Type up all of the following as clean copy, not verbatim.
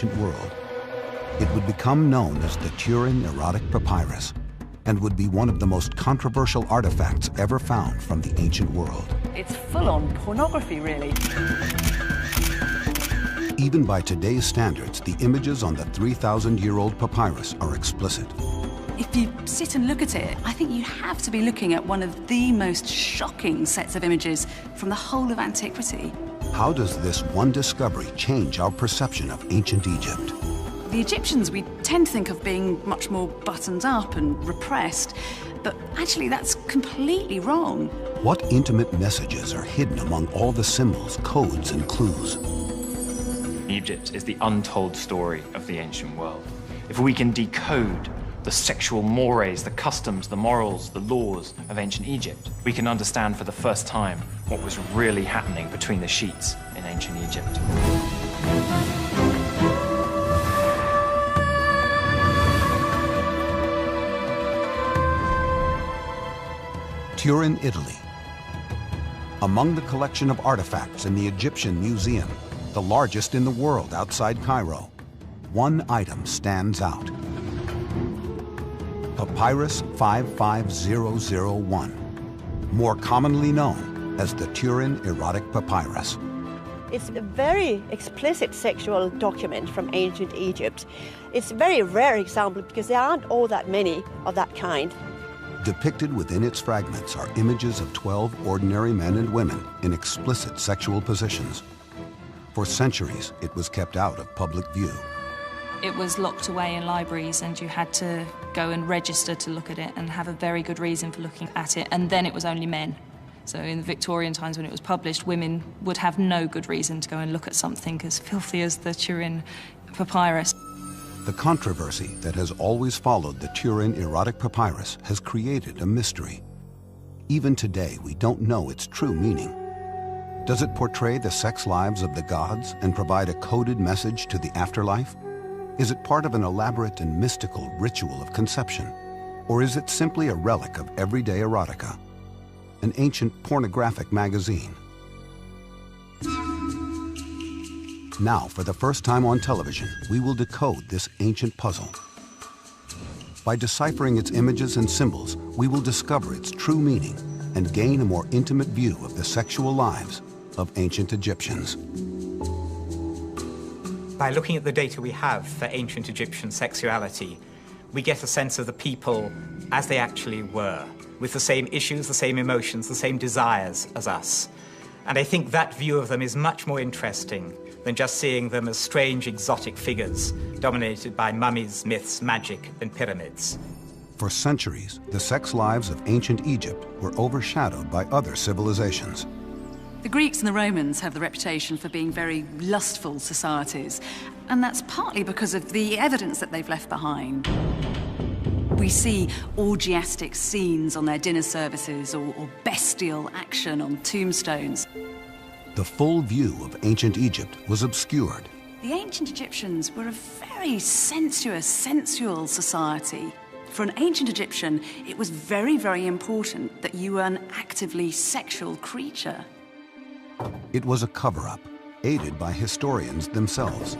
ancient world. It would become known as the Turin Erotic Papyrus and would be one of the most controversial artifacts ever found from the ancient world. It's full-on pornography, really. Even by today's standards, the images on the 3,000-year-old papyrus are explicit. If you sit and look at it, I think you have to be looking at one of the most shocking sets of images from the whole of antiquity. How does this one discovery change our perception of ancient Egypt? The Egyptians we tend to think of being much more buttoned up and repressed, but actually that's completely wrong. What intimate messages are hidden among all the symbols, codes, and clues? Egypt is the untold story of the ancient world. If we can decode the sexual mores, the customs, the morals, the laws of ancient Egypt, we can understand for the first time what was really happening between the sheets in ancient Egypt. Turin, Italy. Among the collection of artifacts in the Egyptian Museum, the largest in the world outside Cairo, one item stands out. Papyrus 55001, more commonly known as the Turin Erotic Papyrus. It's a very explicit sexual document from ancient Egypt. It's a very rare example because there aren't all that many of that kind. Depicted within its fragments are images of 12 ordinary men and women in explicit sexual positions. For centuries, it was kept out of public view. It was locked away in libraries and you had to go and register to look at it and have a very good reason for looking at it, and then it was only men. So in the Victorian times when it was published, women would have no good reason to go and look at something as filthy as the Turin Papyrus. The controversy that has always followed the Turin Erotic Papyrus has created a mystery. Even today, we don't know its true meaning. Does it portray the sex lives of the gods and provide a coded message to the afterlife? Is it part of an elaborate and mystical ritual of conception? Or is it simply a relic of everyday erotica, an ancient pornographic magazine? Now, for the first time on television, we will decode this ancient puzzle. By deciphering its images and symbols, we will discover its true meaning and gain a more intimate view of the sexual lives of ancient Egyptians. By looking at the data we have for ancient Egyptian sexuality, we get a sense of the people as they actually were, with the same issues, the same emotions, the same desires as us. And I think that view of them is much more interesting than just seeing them as strange, exotic figures dominated by mummies, myths, magic, and pyramids. For centuries, the sex lives of ancient Egypt were overshadowed by other civilizations. The Greeks and the Romans have the reputation for being very lustful societies, and that's partly because of the evidence that they've left behind. We see orgiastic scenes on their dinner services or bestial action on tombstones. The full view of ancient Egypt was obscured. The ancient Egyptians were a very sensuous, sensual society. For an ancient Egyptian, it was very, very important that you were an actively sexual creature. It was a cover-up, aided by historians themselves.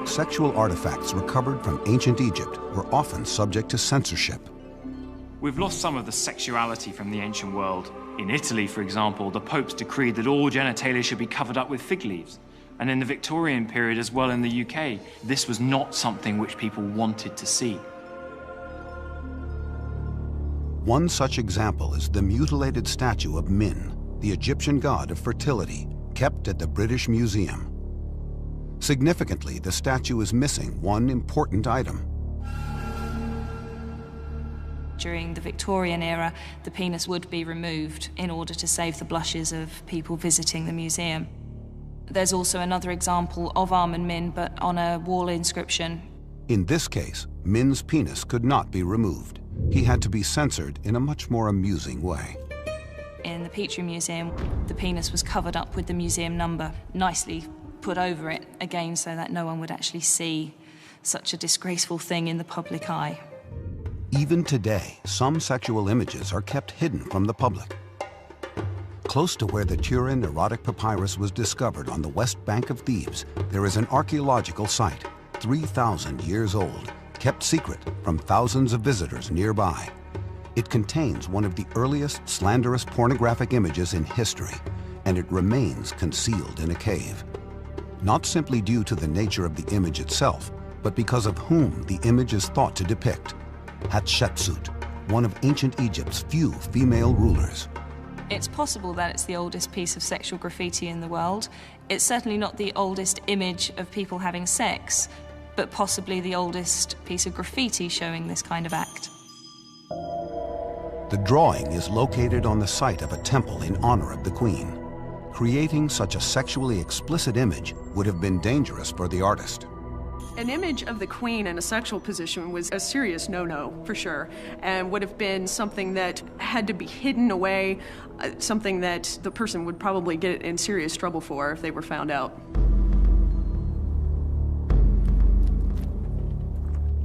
Sexual artifacts recovered from ancient Egypt were often subject to censorship. We've lost some of the sexuality from the ancient world. In Italy, for example, the popes decreed that all genitalia should be covered up with fig leaves. And in the Victorian period as well in the UK, this was not something which people wanted to see. One such example is the mutilated statue of Min, the Egyptian god of fertility, kept at the British Museum. Significantly, the statue is missing one important item. During the Victorian era, the penis would be removed in order to save the blushes of people visiting the museum. There's also another example of Amun Min, but on a wall inscription. In this case, Min's penis could not be removed. He had to be censored in a much more amusing way. In the Petrie Museum, the penis was covered up with the museum number, nicely put over it, again so that no one would actually see such a disgraceful thing in the public eye. Even today, some sexual images are kept hidden from the public. Close to where the Turin erotic papyrus was discovered on the west bank of Thebes, there is an archaeological site, 3,000 years old, kept secret from thousands of visitors nearby. It contains one of the earliest slanderous pornographic images in history, and it remains concealed in a cave. Not simply due to the nature of the image itself, but because of whom the image is thought to depict: Hatshepsut, one of ancient Egypt's few female rulers. It's possible that it's the oldest piece of sexual graffiti in the world. It's certainly not the oldest image of people having sex, but possibly the oldest piece of graffiti showing this kind of act. The drawing is located on the site of a temple in honor of the queen. Creating such a sexually explicit image would have been dangerous for the artist. An image of the queen in a sexual position was a serious no-no, for sure, and would have been something that had to be hidden away, something that the person would probably get in serious trouble for if they were found out.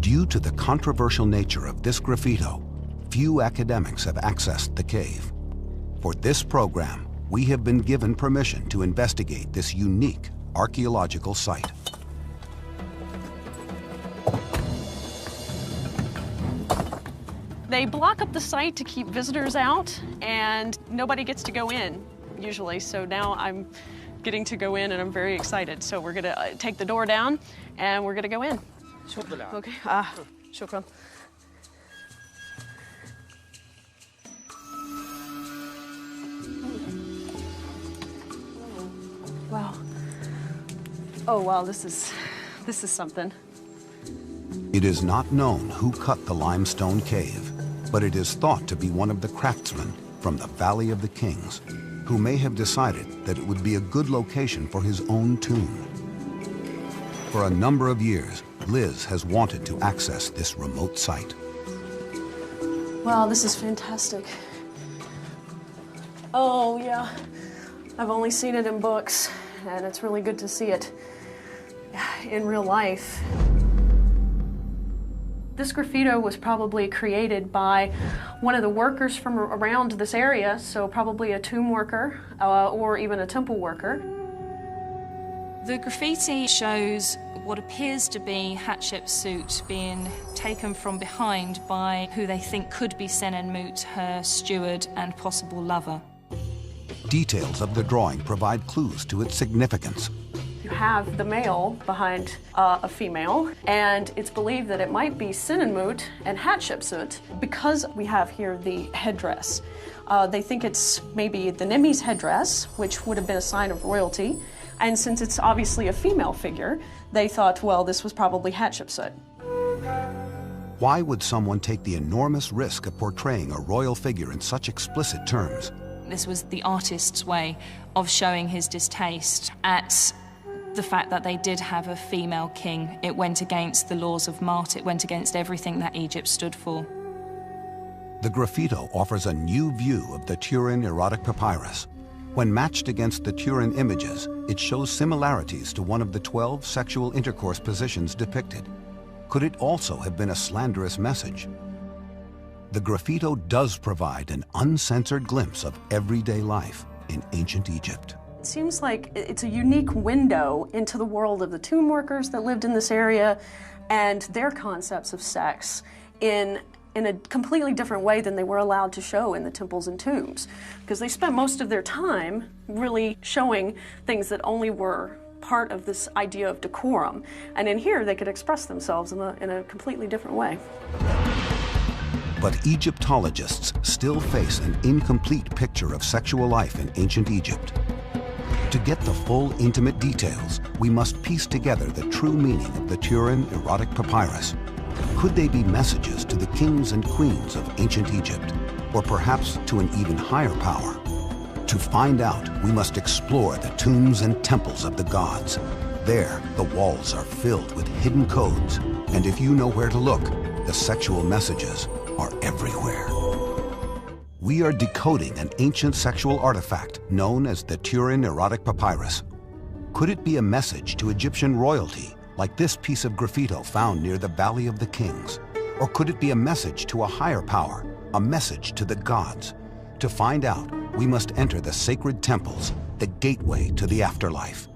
Due to the controversial nature of this graffito, few academics have accessed the cave. For this program, we have been given permission to investigate this unique archaeological site. They block up the site to keep visitors out, and nobody gets to go in, usually. So now I'm getting to go in, and I'm very excited. So we're gonna take the door down, and we're gonna go in. Okay, shukran. Wow. Oh, wow, this is something. It is not known who cut the limestone cave, but it is thought to be one of the craftsmen from the Valley of the Kings, who may have decided that it would be a good location for his own tomb. For a number of years, Liz has wanted to access this remote site. Wow, this is fantastic. Oh, yeah. I've only seen it in books, and it's really good to see it in real life. This graffito was probably created by one of the workers from around this area, so probably a tomb worker or even a temple worker. The graffiti shows what appears to be Hatshepsut being taken from behind by who they think could be Senenmut, her steward and possible lover. Details of the drawing provide clues to its significance. You have the male behind a female, and it's believed that it might be Senenmut and Hatshepsut because we have here the headdress. They think it's maybe the Nemes headdress, which would have been a sign of royalty, and since it's obviously a female figure, they thought, well, this was probably Hatshepsut. Why would someone take the enormous risk of portraying a royal figure in such explicit terms? This was the artist's way of showing his distaste at the fact that they did have a female king. It went against the laws of Ma'at, it went against everything that Egypt stood for. The graffito offers a new view of the Turin erotic papyrus. When matched against the Turin images, it shows similarities to one of the 12 sexual intercourse positions depicted. Could it also have been a slanderous message? The graffito does provide an uncensored glimpse of everyday life in ancient Egypt. It seems like it's a unique window into the world of the tomb workers that lived in this area and their concepts of sex in a completely different way than they were allowed to show in the temples and tombs, because they spent most of their time really showing things that only were part of this idea of decorum. And in here, they could express themselves in a completely different way. But Egyptologists still face an incomplete picture of sexual life in ancient Egypt. To get the full intimate details, we must piece together the true meaning of the Turin erotic papyrus. Could they be messages to the kings and queens of ancient Egypt, or perhaps to an even higher power? To find out, we must explore the tombs and temples of the gods. There, the walls are filled with hidden codes, and if you know where to look, the sexual messages are everywhere. We are decoding an ancient sexual artifact known as the Turin erotic papyrus. Could it be a message to Egyptian royalty, like this piece of graffito found near the Valley of the Kings? Or could it be a message to a higher power, a message to the gods? To find out, we must enter the sacred temples, the gateway to the afterlife.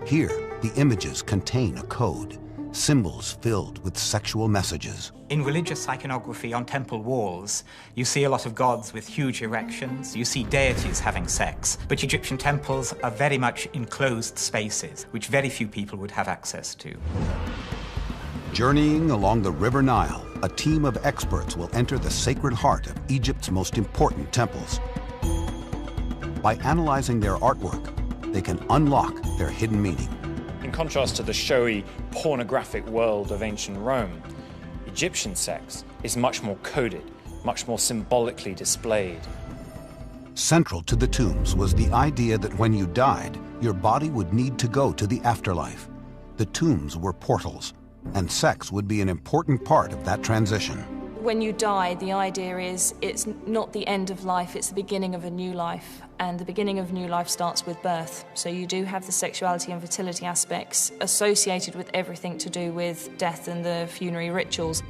Here, the images contain a code, symbols filled with sexual messages. In religious iconography on temple walls, you see a lot of gods with huge erections, you see deities having sex, but Egyptian temples are very much enclosed spaces, which very few people would have access to. Journeying along the River Nile, a team of experts will enter the sacred heart of Egypt's most important temples. By analyzing their artwork, they can unlock their hidden meaning. In contrast to the showy, pornographic world of ancient Rome, Egyptian sex is much more coded, much more symbolically displayed. Central to the tombs was the idea that when you died, your body would need to go to the afterlife. The tombs were portals, and sex would be an important part of that transition. When you die, the idea is it's not the end of life, it's the beginning of a new life. And the beginning of new life starts with birth. So you do have the sexuality and fertility aspects associated with everything to do with death and the funerary rituals.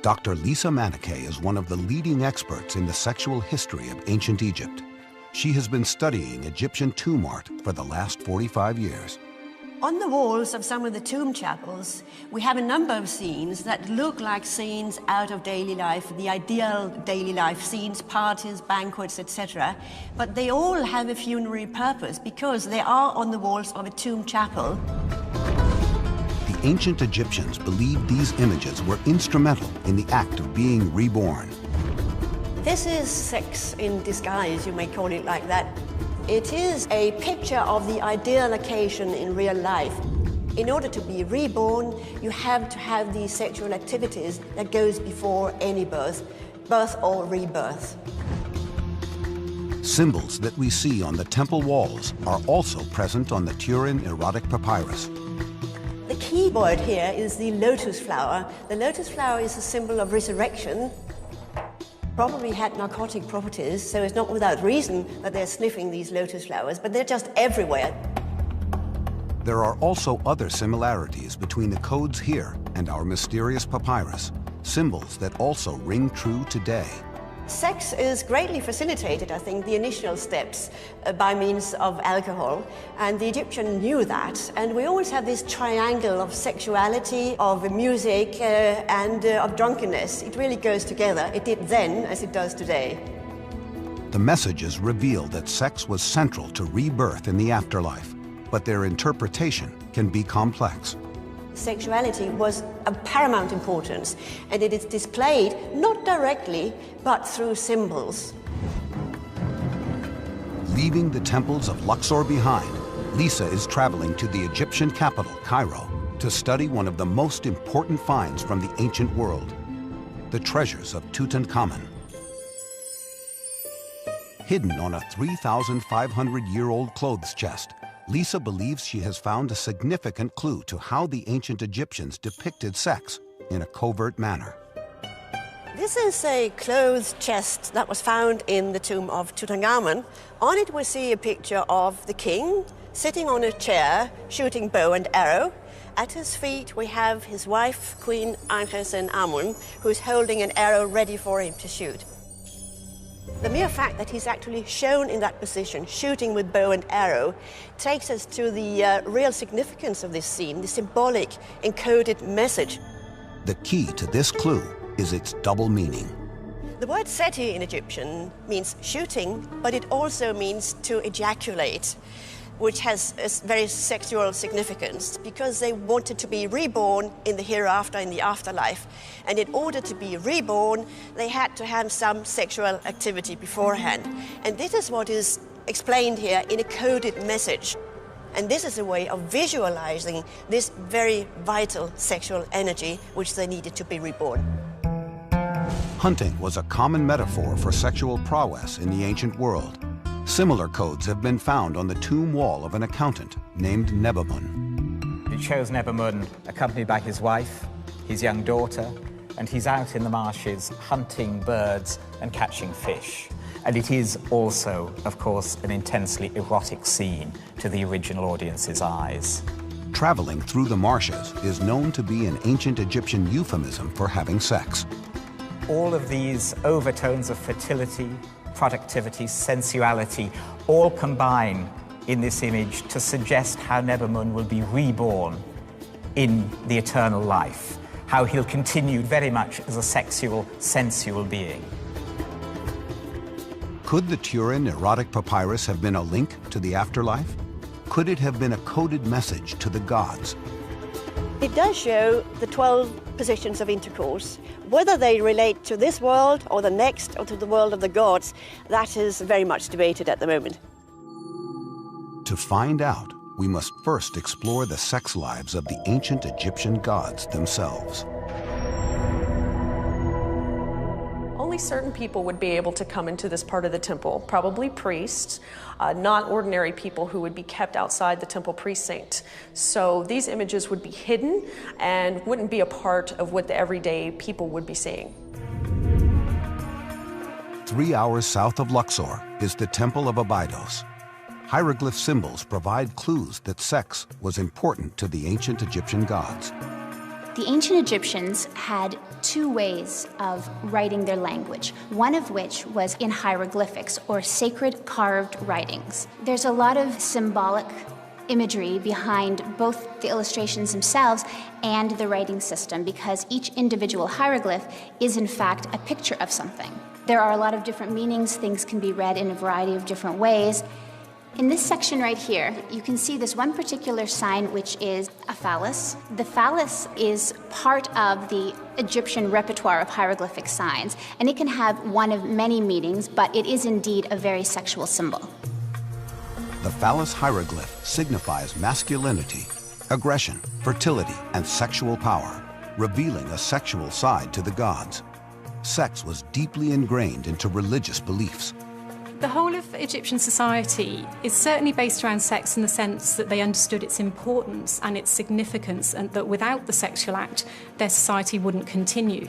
Dr. Lisa Manickay is one of the leading experts in the sexual history of ancient Egypt. She has been studying Egyptian tomb art for the last 45 years. On the walls of some of the tomb chapels, we have a number of scenes that look like scenes out of daily life, the ideal daily life scenes, parties, banquets, etc. But they all have a funerary purpose because they are on the walls of a tomb chapel. The ancient Egyptians believed these images were instrumental in the act of being reborn. This is sex in disguise, you may call it like that. It is a picture of the ideal occasion in real life. In order to be reborn, you have to have these sexual activities that goes before any birth or rebirth. Symbols that we see on the temple walls are also present on the Turin erotic papyrus. The key word here is the lotus flower. The lotus flower is a symbol of resurrection. Probably had narcotic properties, so it's not without reason that they're sniffing these lotus flowers, but they're just everywhere. There are also other similarities between the codes here and our mysterious papyrus, symbols that also ring true today. Sex is greatly facilitated, I think, the initial steps by means of alcohol, and the Egyptian knew that. And we always have this triangle of sexuality, of music, and of drunkenness. It really goes together. It did then as it does today. The messages reveal that sex was central to rebirth in the afterlife, but their interpretation can be complex. Sexuality was of paramount importance, and it is displayed not directly, but through symbols. Leaving the temples of Luxor behind, Lisa is traveling to the Egyptian capital, Cairo, to study one of the most important finds from the ancient world, the treasures of Tutankhamun. Hidden on a 3,500-year-old clothes chest, Lisa believes she has found a significant clue to how the ancient Egyptians depicted sex in a covert manner. This is a clothes chest that was found in the tomb of Tutankhamun. On it we see a picture of the king sitting on a chair, shooting bow and arrow. At his feet we have his wife, Queen Ankhesenamun, who's holding an arrow ready for him to shoot. The mere fact that he's actually shown in that position, shooting with bow and arrow, takes us to the real significance of this scene, the symbolic, encoded message. The key to this clue is its double meaning. The word seti in Egyptian means shooting, but it also means to ejaculate, which has a very sexual significance because they wanted to be reborn in the hereafter, in the afterlife. And in order to be reborn, they had to have some sexual activity beforehand. And this is what is explained here in a coded message. And this is a way of visualizing this very vital sexual energy which they needed to be reborn. Hunting was a common metaphor for sexual prowess in the ancient world. Similar codes have been found on the tomb wall of an accountant named Nebamun. It shows Nebamun accompanied by his wife, his young daughter, and he's out in the marshes hunting birds and catching fish. And it is also, of course, an intensely erotic scene to the original audience's eyes. Traveling through the marshes is known to be an ancient Egyptian euphemism for having sex. All of these overtones of fertility, productivity, sensuality, all combine in this image to suggest how Nebamun will be reborn in the eternal life, how he'll continue very much as a sexual, sensual being. Could the Turin erotic papyrus have been a link to the afterlife? Could it have been a coded message to the gods? It does show the 12 positions of intercourse. Whether they relate to this world or the next or to the world of the gods, that is very much debated at the moment. To find out, we must first explore the sex lives of the ancient Egyptian gods themselves. Only certain people would be able to come into this part of the temple, probably priests, not ordinary people who would be kept outside the temple precinct. So these images would be hidden and wouldn't be a part of what the everyday people would be seeing. 3 hours south of Luxor is the Temple of Abydos. Hieroglyph symbols provide clues that sex was important to the ancient Egyptian gods. The ancient Egyptians had two ways of writing their language, one of which was in hieroglyphics, or sacred carved writings. There's a lot of symbolic imagery behind both the illustrations themselves and the writing system, because each individual hieroglyph is in fact a picture of something. There are a lot of different meanings. Things can be read in a variety of different ways. In this section right here, you can see this one particular sign, which is a phallus. The phallus is part of the Egyptian repertoire of hieroglyphic signs, and it can have one of many meanings, but it is indeed a very sexual symbol. The phallus hieroglyph signifies masculinity, aggression, fertility, and sexual power, revealing a sexual side to the gods. Sex was deeply ingrained into religious beliefs. The whole of Egyptian society is certainly based around sex in the sense that they understood its importance and its significance, and that without the sexual act, their society wouldn't continue.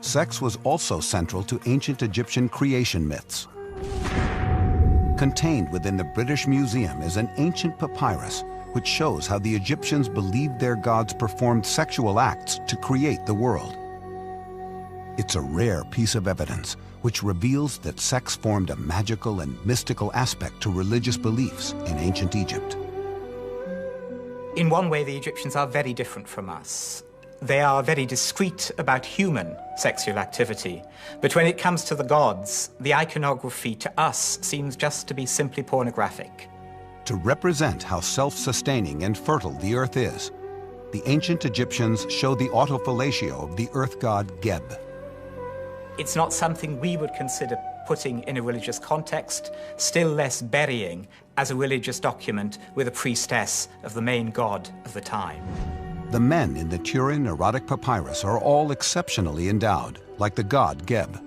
Sex was also central to ancient Egyptian creation myths. Contained within the British Museum is an ancient papyrus which shows how the Egyptians believed their gods performed sexual acts to create the world. It's a rare piece of evidence which reveals that sex formed a magical and mystical aspect to religious beliefs in ancient Egypt. In one way, the Egyptians are very different from us. They are very discreet about human sexual activity. But when it comes to the gods, the iconography to us seems just to be simply pornographic. To represent how self-sustaining and fertile the earth is, the ancient Egyptians show the autofellatio of the earth god Geb. It's not something we would consider putting in a religious context, still less burying as a religious document with a priestess of the main god of the time. The men in the Turin erotic papyrus are all exceptionally endowed, like the god Geb.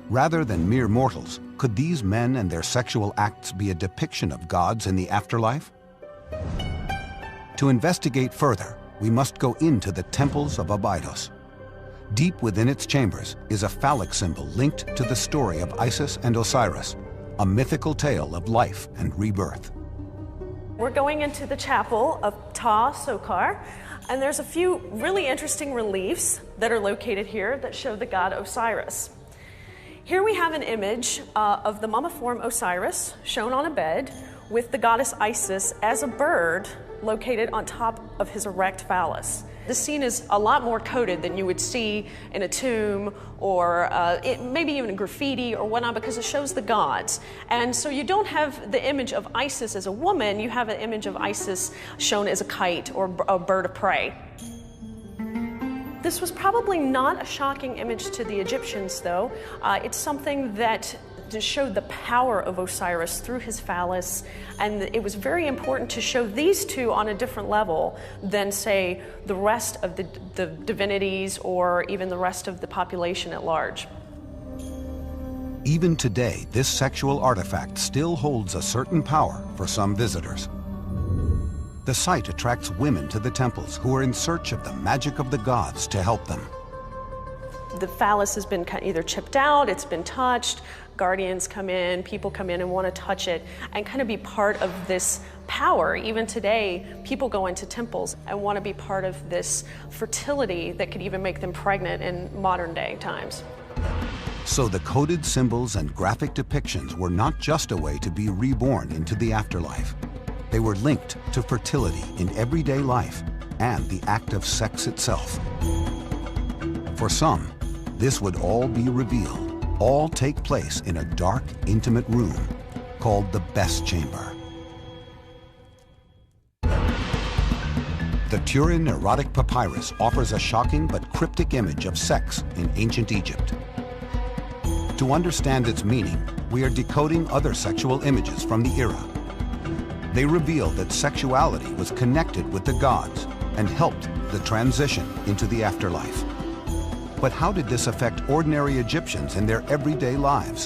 Rather than mere mortals, could these men and their sexual acts be a depiction of gods in the afterlife? To investigate further, we must go into the temples of Abydos. Deep within its chambers is a phallic symbol linked to the story of Isis and Osiris, a mythical tale of life and rebirth. We're going into the chapel of Ta Sokar, and there's a few really interesting reliefs that are located here that show the god Osiris. Here we have an image of the mummiform Osiris shown on a bed with the goddess Isis as a bird located on top of his erect phallus. The scene is a lot more coded than you would see in a tomb or maybe even a graffiti or whatnot, because it shows the gods. And so you don't have the image of Isis as a woman, you have an image of Isis shown as a kite or a bird of prey. This was probably not a shocking image to the Egyptians, though. It's something that showed the power of Osiris through his phallus, and it was very important to show these two on a different level than, say, the rest of the divinities or even the rest of the population at large. Even today, this sexual artifact still holds a certain power for some visitors. The site attracts women to the temples who are in search of the magic of the gods to help them. The phallus has been either chipped out, it's been touched, guardians come in, people come in and want to touch it and kind of be part of this power. Even today, people go into temples and want to be part of this fertility that could even make them pregnant in modern day times. So the coded symbols and graphic depictions were not just a way to be reborn into the afterlife. They were linked to fertility in everyday life and the act of sex itself. For some, this would all be revealed, all take place in a dark, intimate room called the Bes Chamber. The Turin Erotic Papyrus offers a shocking but cryptic image of sex in ancient Egypt. To understand its meaning, we are decoding other sexual images from the era. They reveal that sexuality was connected with the gods and helped the transition into the afterlife. But how did this affect ordinary Egyptians in their everyday lives?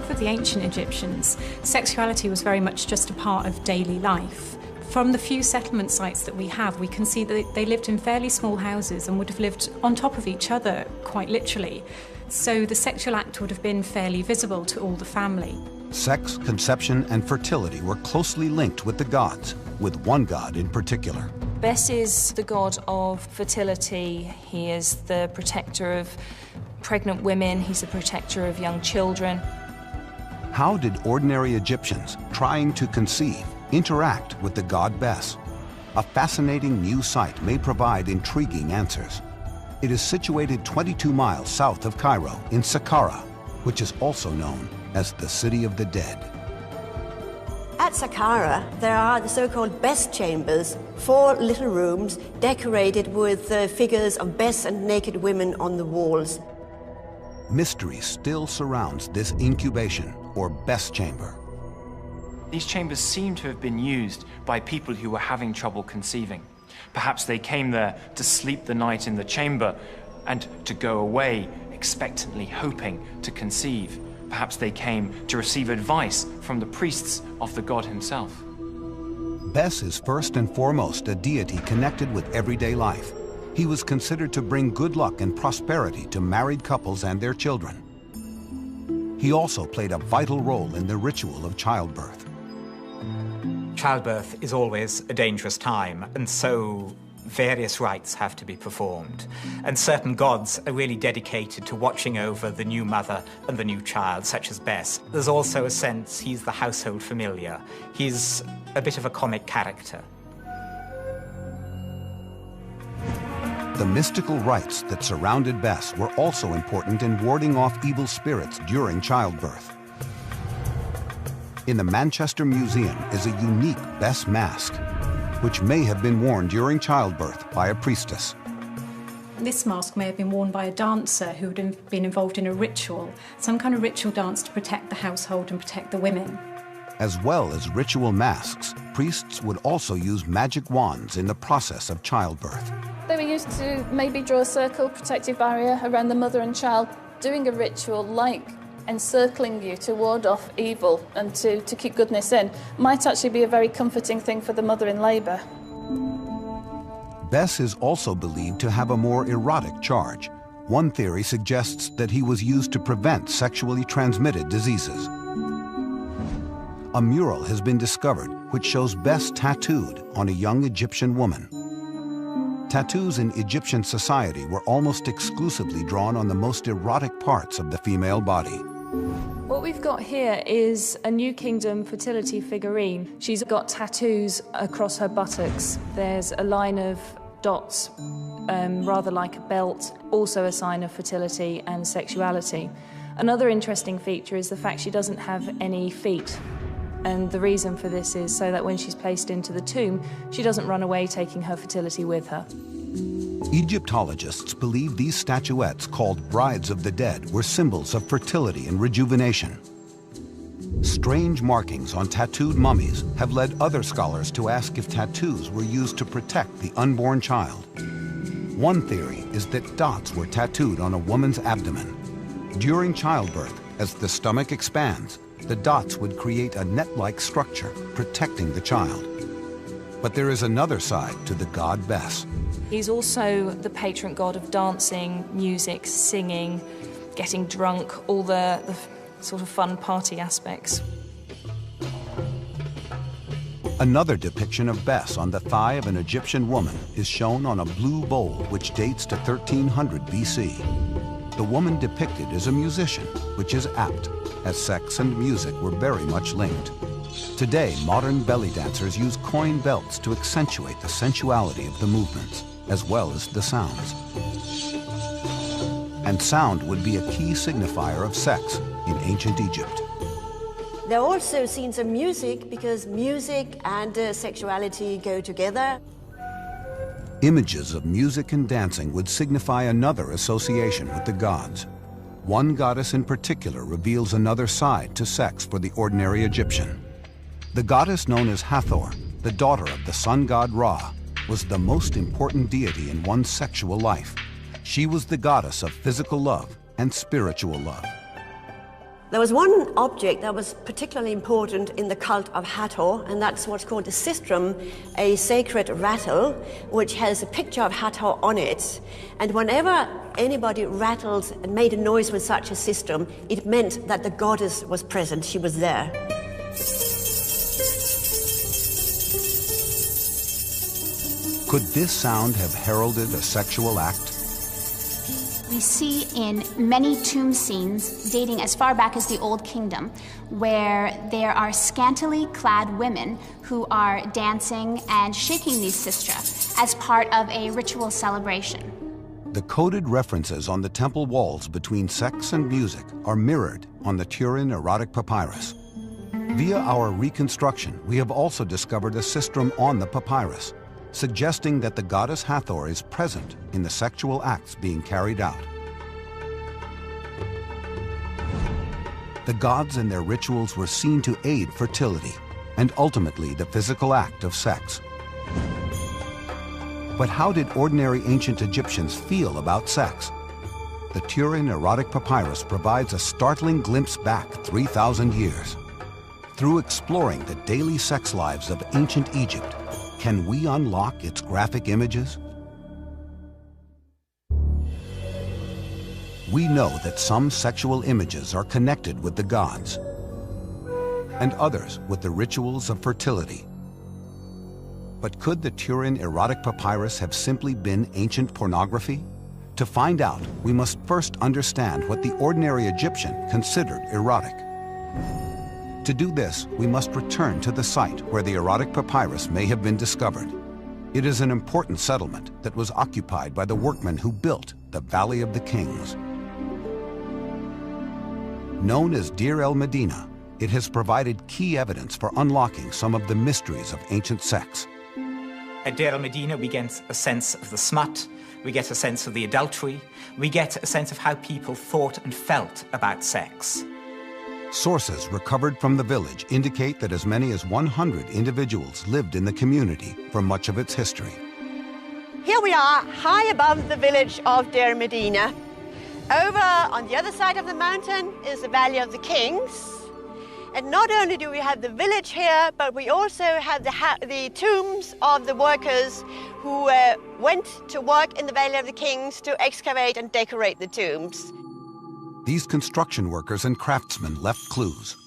For the ancient Egyptians, sexuality was very much just a part of daily life. From the few settlement sites that we have, we can see that they lived in fairly small houses and would have lived on top of each other, quite literally. So the sexual act would have been fairly visible to all the family. Sex, conception, and fertility were closely linked with the gods, with one god in particular. Bes is the god of fertility. He is the protector of pregnant women. He's the protector of young children. How did ordinary Egyptians trying to conceive interact with the god Bes? A fascinating new site may provide intriguing answers. It is situated 22 miles south of Cairo in Saqqara, which is also known as the City of the Dead. At Saqqara, there are the so-called Bes chambers, 4 little rooms decorated with figures of Bes and naked women on the walls. Mystery still surrounds this incubation, or Bes chamber. These chambers seem to have been used by people who were having trouble conceiving. Perhaps they came there to sleep the night in the chamber and to go away expectantly hoping to conceive. Perhaps they came to receive advice from the priests of the god himself. Bes is first and foremost a deity connected with everyday life. He was considered to bring good luck and prosperity to married couples and their children. He also played a vital role in the ritual of childbirth. Childbirth is always a dangerous time, and so various rites have to be performed. And certain gods are really dedicated to watching over the new mother and the new child, such as Bes. There's also a sense he's the household familiar. He's a bit of a comic character. The mystical rites that surrounded Bes were also important in warding off evil spirits during childbirth. In the Manchester Museum is a unique Bes mask, which may have been worn during childbirth by a priestess. This mask may have been worn by a dancer who would have been involved in a ritual, some kind of ritual dance to protect the household and protect the women. As well as ritual masks, priests would also use magic wands in the process of childbirth. They were used to maybe draw a circle, protective barrier around the mother and child, doing a ritual like encircling you to ward off evil and to keep goodness in, might actually be a very comforting thing for the mother in labour. Bes is also believed to have a more erotic charge. One theory suggests that he was used to prevent sexually transmitted diseases. A mural has been discovered which shows Bes tattooed on a young Egyptian woman. Tattoos in Egyptian society were almost exclusively drawn on the most erotic parts of the female body. What we've got here is a New Kingdom fertility figurine. She's got tattoos across her buttocks. There's a line of dots, rather like a belt, also a sign of fertility and sexuality. Another interesting feature is the fact she doesn't have any feet. And the reason for this is so that when she's placed into the tomb, she doesn't run away taking her fertility with her. Egyptologists believe these statuettes, called Brides of the Dead, were symbols of fertility and rejuvenation. Strange markings on tattooed mummies have led other scholars to ask if tattoos were used to protect the unborn child. One theory is that dots were tattooed on a woman's abdomen. During childbirth, as the stomach expands, the dots would create a net-like structure, protecting the child. But there is another side to the god Bes. He's also the patron god of dancing, music, singing, getting drunk, all the sort of fun party aspects. Another depiction of Bes on the thigh of an Egyptian woman is shown on a blue bowl which dates to 1300 BC. the woman depicted is a musician, which is apt, as sex and music were very much linked. Today, modern belly dancers use coin belts to accentuate the sensuality of the movements, as well as the sounds. And sound would be a key signifier of sex in ancient Egypt. There are also scenes of music, because music and sexuality go together. Images of music and dancing would signify another association with the gods. One goddess in particular reveals another side to sex for the ordinary Egyptian. The goddess known as Hathor, the daughter of the sun god Ra, was the most important deity in one's sexual life. She was the goddess of physical love and spiritual love. There was one object that was particularly important in the cult of Hathor, and that's what's called a sistrum, a sacred rattle, which has a picture of Hathor on it. And whenever anybody rattled and made a noise with such a sistrum, it meant that the goddess was present, she was there. Could this sound have heralded a sexual act? We see in many tomb scenes dating as far back as the Old Kingdom, where there are scantily clad women who are dancing and shaking these sistra as part of a ritual celebration. The coded references on the temple walls between sex and music are mirrored on the Turin erotic papyrus. Via our reconstruction, we have also discovered a sistrum on the papyrus, suggesting that the goddess Hathor is present in the sexual acts being carried out. The gods and their rituals were seen to aid fertility and ultimately the physical act of sex. But how did ordinary ancient Egyptians feel about sex? The Turin erotic papyrus provides a startling glimpse back 3,000 years. Through exploring the daily sex lives of ancient Egypt, can we unlock its graphic images? We know that some sexual images are connected with the gods, and others with the rituals of fertility. But could the Turin erotic papyrus have simply been ancient pornography? To find out, we must first understand what the ordinary Egyptian considered erotic. To do this, we must return to the site where the erotic papyrus may have been discovered. It is an important settlement that was occupied by the workmen who built the Valley of the Kings. Known as Deir el-Medina, it has provided key evidence for unlocking some of the mysteries of ancient sex. At Deir el-Medina, we get a sense of the smut, we get a sense of the adultery, we get a sense of how people thought and felt about sex. Sources recovered from the village indicate that as many as 100 individuals lived in the community for much of its history. Here we are, high above the village of Deir el-Medina. Over on the other side of the mountain is the Valley of the Kings. And not only do we have the village here, but we also have the tombs of the workers who went to work in the Valley of the Kings to excavate and decorate the tombs. These construction workers and craftsmen left clues.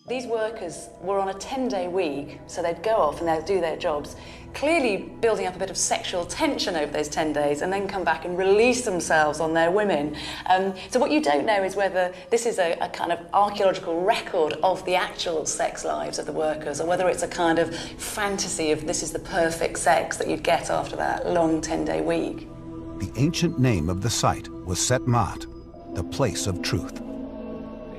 These workers were on a 10-day week, so they'd go off and they'd do their jobs, clearly building up a bit of sexual tension over those 10 days, and then come back and release themselves on their women. So what you don't know is whether this is a kind of archaeological record of the actual sex lives of the workers, or whether it's a kind of fantasy of this is the perfect sex that you'd get after that long 10-day week. The ancient name of the site was Set-Mat, the place of truth.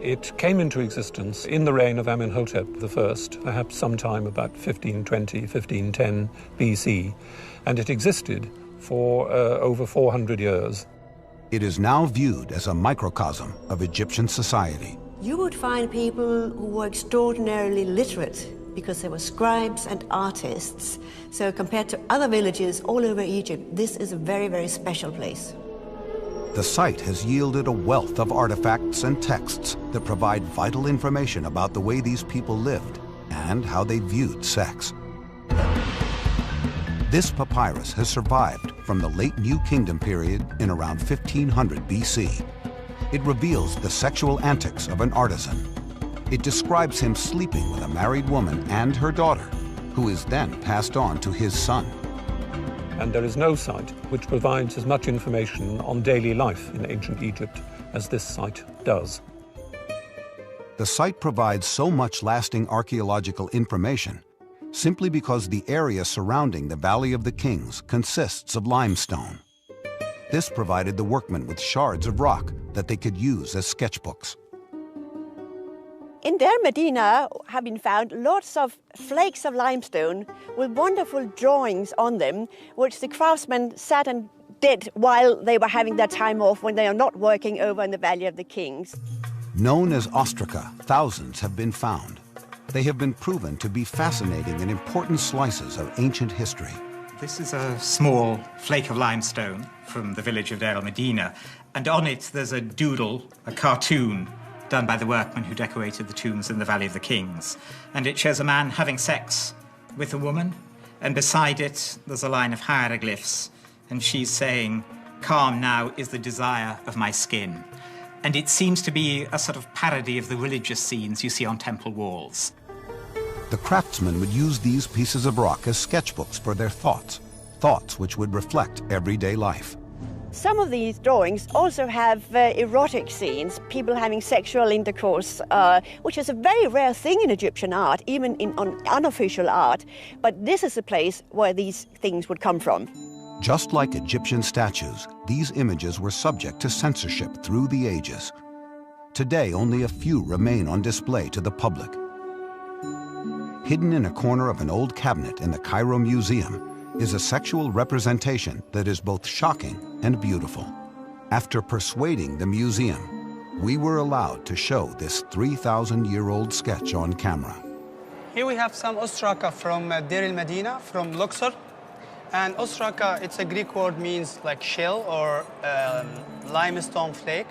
It came into existence in the reign of Amenhotep I, perhaps sometime about 1520, 1510 BC, and it existed for over 400 years. It is now viewed as a microcosm of Egyptian society. You would find people who were extraordinarily literate because they were scribes and artists. So compared to other villages all over Egypt, this is a very, very special place. The site has yielded a wealth of artifacts and texts that provide vital information about the way these people lived and how they viewed sex. This papyrus has survived from the late New Kingdom period in around 1500 BC. It reveals the sexual antics of an artisan. It describes him sleeping with a married woman and her daughter, who is then passed on to his son. And there is no site which provides as much information on daily life in ancient Egypt as this site does. The site provides so much lasting archaeological information simply because the area surrounding the Valley of the Kings consists of limestone. This provided the workmen with shards of rock that they could use as sketchbooks. In Deir Medina have been found lots of flakes of limestone with wonderful drawings on them, which the craftsmen sat and did while they were having their time off when they are not working over in the Valley of the Kings. Known as ostraca, thousands have been found. They have been proven to be fascinating and important slices of ancient history. This is a small flake of limestone from the village of Deir el-Medina, and on it there's a doodle, a cartoon, done by the workmen who decorated the tombs in the Valley of the Kings. And it shows a man having sex with a woman, and beside it there's a line of hieroglyphs, and she's saying, "Calm now is the desire of my skin." And it seems to be a sort of parody of the religious scenes you see on temple walls. The craftsmen would use these pieces of rock as sketchbooks for their thoughts which would reflect everyday life. Some of these drawings also have erotic scenes, people having sexual intercourse, which is a very rare thing in Egyptian art, even in unofficial art. But this is a place where these things would come from. Just like Egyptian statues, these images were subject to censorship through the ages. Today, only a few remain on display to the public. Hidden in a corner of an old cabinet in the Cairo Museum is a sexual representation that is both shocking and beautiful. After persuading the museum, we were allowed to show this 3,000-year-old sketch on camera. Here we have some ostraca from Deir el-Medina, from Luxor. And ostraca, it's a Greek word, means like shell or limestone flake.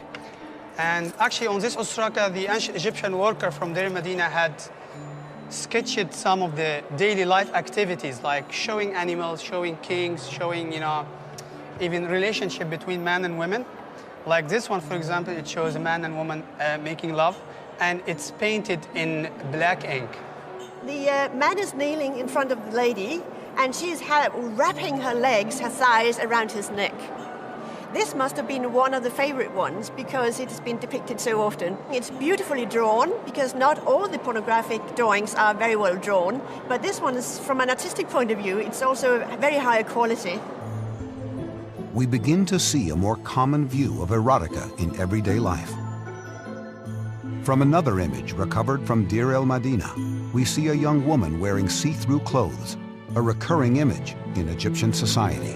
And actually on this ostraca, the ancient Egyptian worker from Deir el-Medina had sketched some of the daily life activities, like showing animals, showing kings, showing, even relationship between man and women. Like this one, for example, it shows a man and woman making love, and it's painted in black ink. The man is kneeling in front of the lady, and she's wrapping her legs, her thighs, around his neck. This must have been one of the favorite ones because it has been depicted so often. It's beautifully drawn because not all the pornographic drawings are very well drawn, but this one is, from an artistic point of view, it's also very high quality. We begin to see a more common view of erotica in everyday life. From another image recovered from Deir el-Medina, we see a young woman wearing see-through clothes, a recurring image in Egyptian society.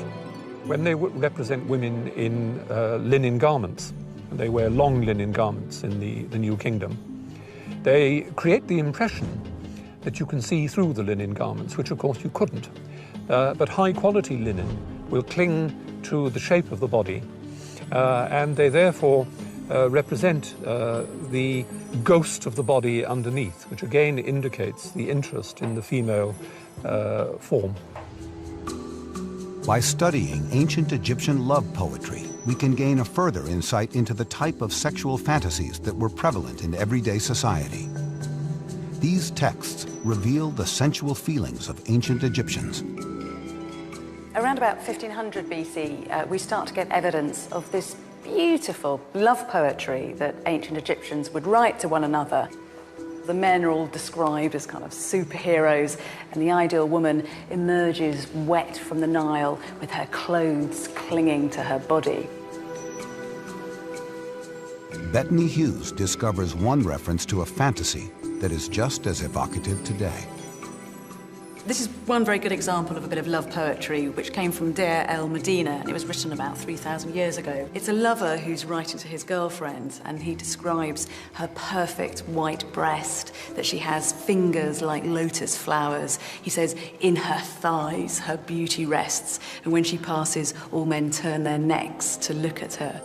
When they represent women in linen garments, and they wear long linen garments in the New Kingdom, they create the impression that you can see through the linen garments, which of course you couldn't. But high-quality linen will cling to the shape of the body, and they therefore represent the ghost of the body underneath, which again indicates the interest in the female form. By studying ancient Egyptian love poetry, we can gain a further insight into the type of sexual fantasies that were prevalent in everyday society. These texts reveal the sensual feelings of ancient Egyptians. Around about 1500 BC, we start to get evidence of this beautiful love poetry that ancient Egyptians would write to one another. The men are all described as kind of superheroes, and the ideal woman emerges wet from the Nile with her clothes clinging to her body. Bettany Hughes discovers one reference to a fantasy that is just as evocative today. This is one very good example of a bit of love poetry which came from Deir el-Medina, and it was written about 3,000 years ago. It's a lover who's writing to his girlfriend, and he describes her perfect white breast, that she has fingers like lotus flowers. He says, in her thighs her beauty rests, and when she passes, all men turn their necks to look at her.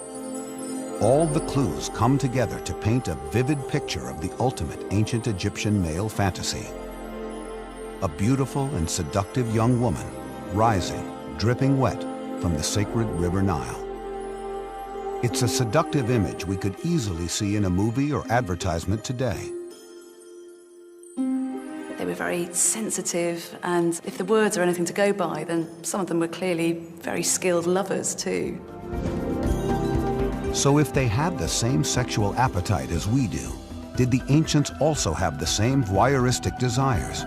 All the clues come together to paint a vivid picture of the ultimate ancient Egyptian male fantasy. A beautiful and seductive young woman rising, dripping wet from the sacred River Nile. It's a seductive image we could easily see in a movie or advertisement today. They were very sensitive, and if the words are anything to go by, then some of them were clearly very skilled lovers too. So if they had the same sexual appetite as we do, did the ancients also have the same voyeuristic desires?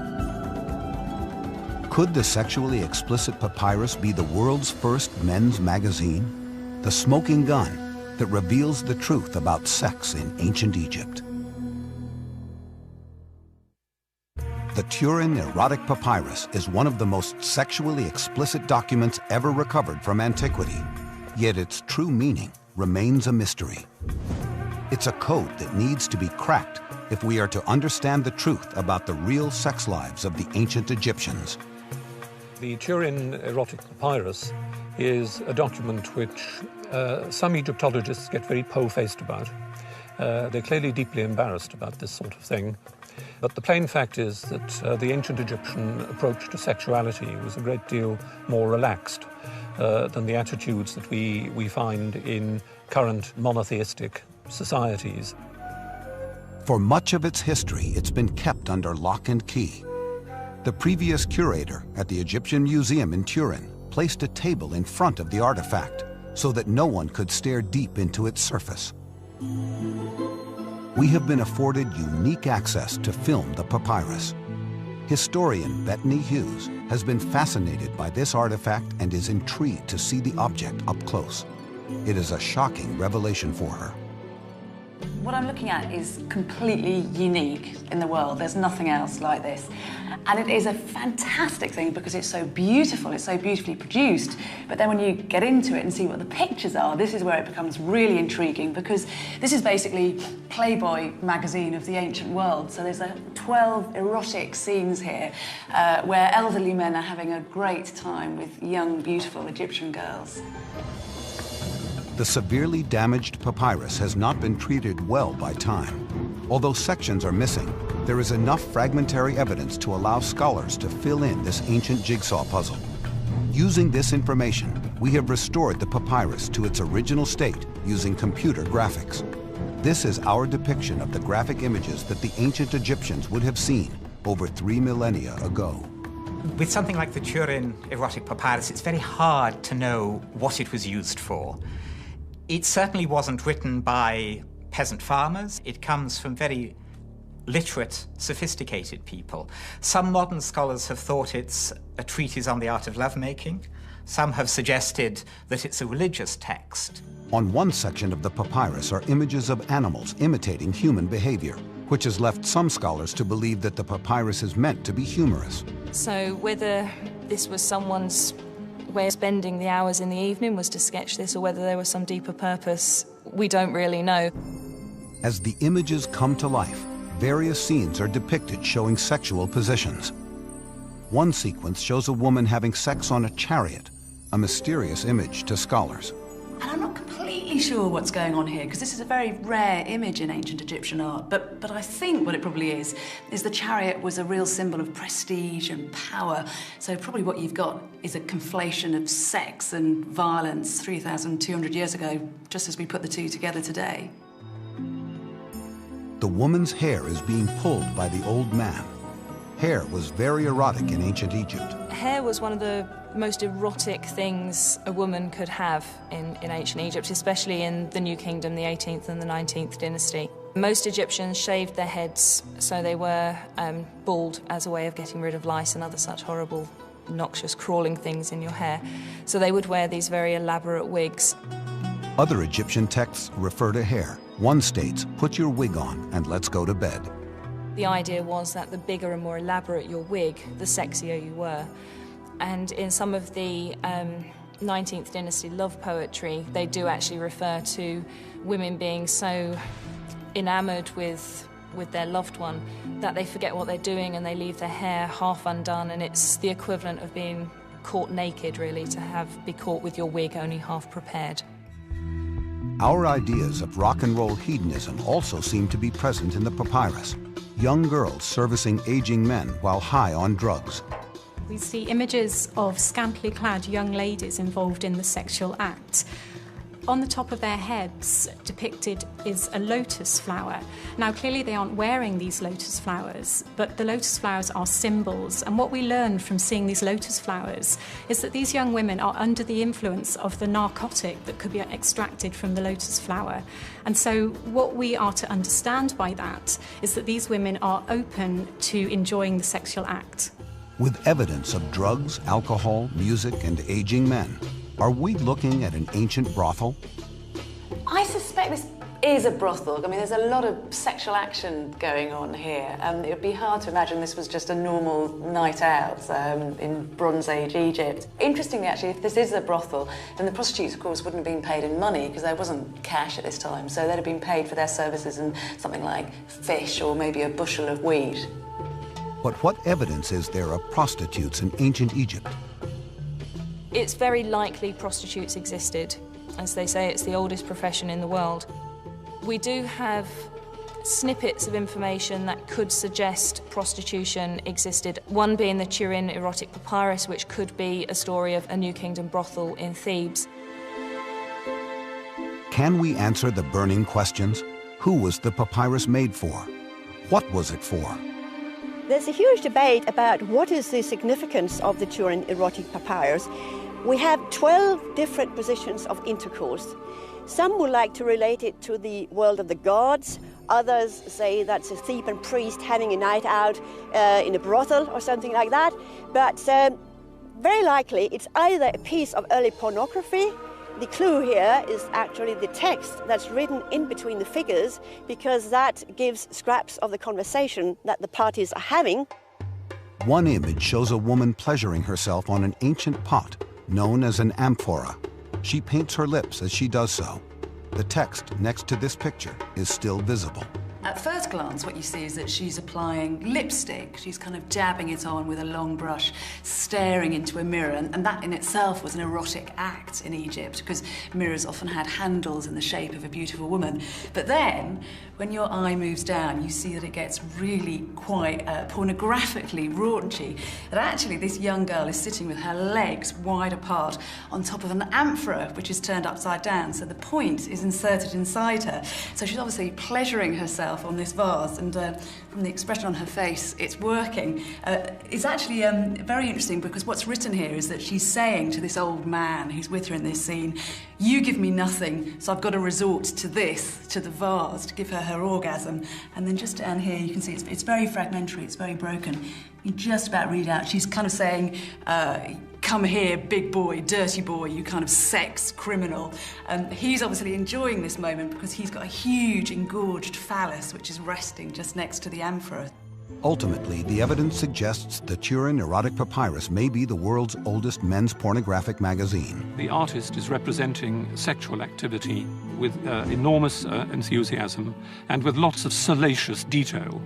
Could the sexually explicit papyrus be the world's first men's magazine? The smoking gun that reveals the truth about sex in ancient Egypt. The Turin Erotic Papyrus is one of the most sexually explicit documents ever recovered from antiquity, yet its true meaning remains a mystery. It's a code that needs to be cracked if we are to understand the truth about the real sex lives of the ancient Egyptians. The Turin Erotic Papyrus is a document which some Egyptologists get very po-faced about. They're clearly deeply embarrassed about this sort of thing. But the plain fact is that the ancient Egyptian approach to sexuality was a great deal more relaxed than the attitudes that we find in current monotheistic societies. For much of its history, it's been kept under lock and key. The previous curator at the Egyptian Museum in Turin placed a table in front of the artifact so that no one could stare deep into its surface. We have been afforded unique access to film the papyrus. Historian Bettany Hughes has been fascinated by this artifact and is intrigued to see the object up close. It is a shocking revelation for her. What I'm looking at is completely unique in the world. There's nothing else like this. And it is a fantastic thing because it's so beautiful, it's so beautifully produced. But then when you get into it and see what the pictures are, this is where it becomes really intriguing because this is basically Playboy magazine of the ancient world. So there's 12 erotic scenes here where elderly men are having a great time with young, beautiful Egyptian girls. The severely damaged papyrus has not been treated well by time. Although sections are missing, there is enough fragmentary evidence to allow scholars to fill in this ancient jigsaw puzzle. Using this information, we have restored the papyrus to its original state using computer graphics. This is our depiction of the graphic images that the ancient Egyptians would have seen over 3 millennia ago. With something like the Turin Erotic Papyrus, it's very hard to know what it was used for. It certainly wasn't written by peasant farmers. It comes from very literate, sophisticated people. Some modern scholars have thought it's a treatise on the art of lovemaking. Some have suggested that it's a religious text. On one section of the papyrus are images of animals imitating human behavior, which has left some scholars to believe that the papyrus is meant to be humorous. So whether this was someone's way of spending the hours in the evening was to sketch this, or whether there was some deeper purpose, we don't really know. As the images come to life, various scenes are depicted showing sexual positions. One sequence shows a woman having sex on a chariot, a mysterious image to scholars. And I'm not completely sure what's going on here, because this is a very rare image in ancient Egyptian art, but I think what it probably is the chariot was a real symbol of prestige and power. So probably what you've got is a conflation of sex and violence 3,200 years ago, just as we put the two together today. The woman's hair is being pulled by the old man. Hair was very erotic in ancient Egypt. Hair was one of the most erotic things a woman could have in ancient Egypt, especially in the New Kingdom, the 18th and the 19th dynasty. Most Egyptians shaved their heads, so they were bald as a way of getting rid of lice and other such horrible, noxious, crawling things in your hair. So they would wear these very elaborate wigs. Other Egyptian texts refer to hair. One states, "Put your wig on and let's go to bed." The idea was that the bigger and more elaborate your wig, the sexier you were. And in some of the 19th dynasty love poetry, they do actually refer to women being so enamored with their loved one that they forget what they're doing and they leave their hair half undone, and it's the equivalent of being caught naked, really, to be caught with your wig only half prepared. Our ideas of rock and roll hedonism also seem to be present in the papyrus. Young girls servicing aging men while high on drugs. We see images of scantily clad young ladies involved in the sexual act. On the top of their heads, depicted is a lotus flower. Now, clearly they aren't wearing these lotus flowers, but the lotus flowers are symbols. And what we learn from seeing these lotus flowers is that these young women are under the influence of the narcotic that could be extracted from the lotus flower. And so what we are to understand by that is that these women are open to enjoying the sexual act. With evidence of drugs, alcohol, music, and aging men, are we looking at an ancient brothel? I suspect this is a brothel. I mean, there's a lot of sexual action going on here. It would be hard to imagine this was just a normal night out in Bronze Age Egypt. Interestingly, actually, if this is a brothel, then the prostitutes, of course, wouldn't have been paid in money because there wasn't cash at this time. So they'd have been paid for their services in something like fish or maybe a bushel of wheat. But what evidence is there of prostitutes in ancient Egypt? It's very likely prostitutes existed. As they say, it's the oldest profession in the world. We do have snippets of information that could suggest prostitution existed, one being the Turin erotic papyrus, which could be a story of a New Kingdom brothel in Thebes. Can we answer the burning questions? Who was the papyrus made for? What was it for? There's a huge debate about what is the significance of the Turin erotic papyrus. We have 12 different positions of intercourse. Some would like to relate it to the world of the gods. Others say that's a Theban priest having a night out in a brothel or something like that. But very likely it's either a piece of early pornography. The clue here is actually the text that's written in between the figures, because that gives scraps of the conversation that the parties are having. One image shows a woman pleasuring herself on an ancient pot known as an amphora. She paints her lips as she does so. The text next to this picture is still visible. At first glance, what you see is that she's applying lipstick. She's kind of dabbing it on with a long brush, staring into a mirror, and that in itself was an erotic act in Egypt, because mirrors often had handles in the shape of a beautiful woman. But then, when your eye moves down, you see that it gets really quite pornographically raunchy. That actually this young girl is sitting with her legs wide apart on top of an amphora, which is turned upside down, so the point is inserted inside her. So she's obviously pleasuring herself on this vase, and from the expression on her face, it's working. It's actually very interesting, because what's written here is that she's saying to this old man who's with her in this scene, "You give me nothing, so I've got to resort to this, to the vase, to give her orgasm." And then just down here, you can see it's very fragmentary, it's very broken. You just about read out, she's kind of saying, "Come here, big boy, dirty boy, you kind of sex criminal." He's obviously enjoying this moment because he's got a huge engorged phallus which is resting just next to the amphora. Ultimately, the evidence suggests the Turin erotic papyrus may be the world's oldest men's pornographic magazine. The artist is representing sexual activity with enormous enthusiasm and with lots of salacious detail.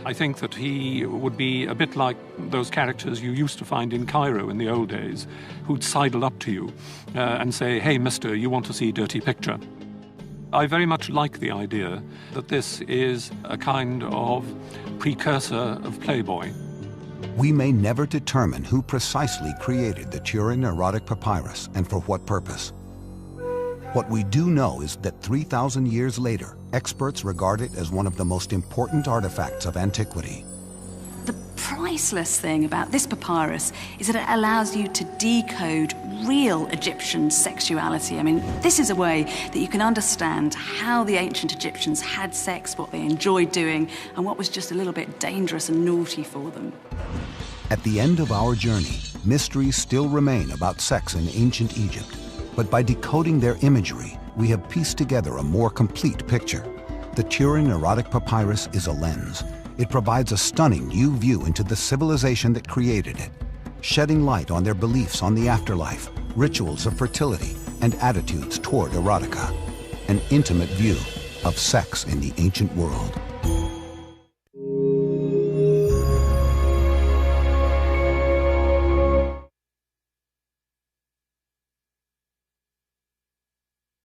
I think that he would be a bit like those characters you used to find in Cairo in the old days, who'd sidle up to you and say, "Hey, mister, you want to see a dirty picture?" I very much like the idea that this is a kind of precursor of Playboy. We may never determine who precisely created the Turin erotic papyrus and for what purpose. What we do know is that 3,000 years later, experts regard it as one of the most important artifacts of antiquity. The priceless thing about this papyrus is that it allows you to decode real Egyptian sexuality. I mean, this is a way that you can understand how the ancient Egyptians had sex, what they enjoyed doing, and what was just a little bit dangerous and naughty for them. At the end of our journey, mysteries still remain about sex in ancient Egypt. But by decoding their imagery, we have pieced together a more complete picture. The Turin erotic papyrus is a lens. It provides a stunning new view into the civilization that created it, shedding light on their beliefs on the afterlife, rituals of fertility, and attitudes toward erotica. An intimate view of sex in the ancient world.